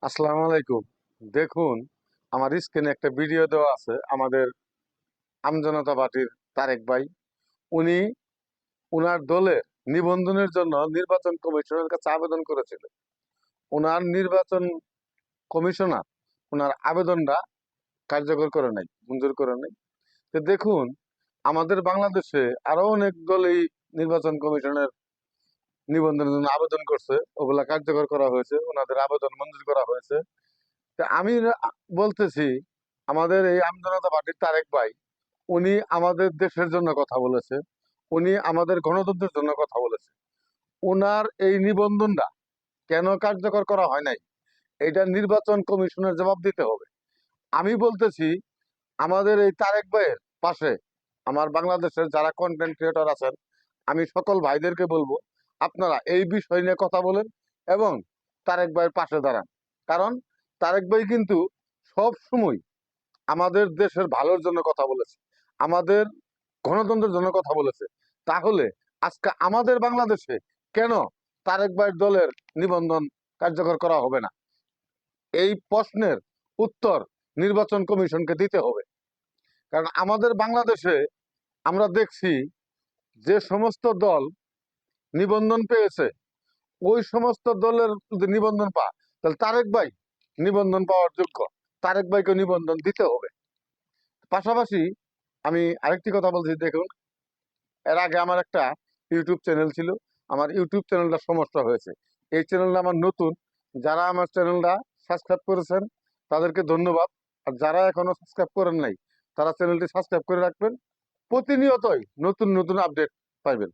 আসসালামু আলাইকুম। দেখুন, আমার স্ক্রিনে একটা ভিডিও দেওয়া আছে। আমাদের আমজনতা পার্টির তারেক ভাই, উনি উনার দলের নিবন্ধনের জন্য নির্বাচন কমিশনের কাছে আবেদন করেছিলেন। উনার নির্বাচন কমিশনার উনার আবেদনটা কার্যকর করে নাই, মঞ্জুর করে নাই। তো দেখুন, আমাদের বাংলাদেশে আরো অনেক দলই নির্বাচন কমিশনের নিবন্ধনের জন্য আবেদন করছে, ওগুলা কার্যকর করা হয়েছে, ওনাদের আবেদন মঞ্জুর করা হয়েছে। তা আমি বলতেছি, আমাদের এই আমজনতা পার্টির তারেক ভাই, উনি আমাদের দেশের জন্য কথা বলেছে, উনি আমাদের গণতন্ত্রের জন্য কথা বলেছে। উনার এই নিবন্ধনটা কেন কার্যকর করা হয় নাই, এটা নির্বাচন কমিশনের জবাব দিতে হবে। আমি বলতেছি, আমাদের এই তারেক ভাইয়ের পাশে আমার বাংলাদেশের যারা কন্টেন্ট ক্রিয়েটর আছেন, আমি সকল ভাইদেরকে বলবো, আপনারা এই বিষয় নিয়ে কথা বলেন এবং তারেক ভাইয়ের পাশে দাঁড়ান। কারণ তারেক ভাই কিন্তু সব সময় আমাদের দেশের ভালোর জন্য কথা বলেছে, আমাদের গণতন্ত্রের জন্য কথা বলেছে। তাহলে আজকে আমাদের বাংলাদেশে কেন তারেক ভাইয়ের দলের নিবন্ধন কার্যকর করা হবে না? এই প্রশ্নের উত্তর নির্বাচন কমিশনকে দিতে হবে। কারণ আমাদের বাংলাদেশে আমরা দেখছি, যে সমস্ত দল নিবন্ধন পেয়েছে, ওই সমস্ত দলের যদি নিবন্ধন পায়, তাহলে তারেক ভাই নিবন্ধন পাওয়ার যোগ্য, তারেক ভাইকে নিবন্ধন দিতে হবে। পাশাপাশি আমি আরেকটি কথা বলছি, দেখুন, এর আগে আমার একটা ইউটিউব চ্যানেল ছিল, আমার ইউটিউব চ্যানেলটা সমস্যা হয়েছে। এই চ্যানেলটা আমার নতুন, যারা আমার চ্যানেলটা সাবস্ক্রাইব করেছেন তাদেরকে ধন্যবাদ। আর যারা এখনো সাবস্ক্রাইব করেন নাই, তারা চ্যানেলটি সাবস্ক্রাইব করে রাখবেন। প্রতিনিয়তই নতুন নতুন আপডেট পাইবেন।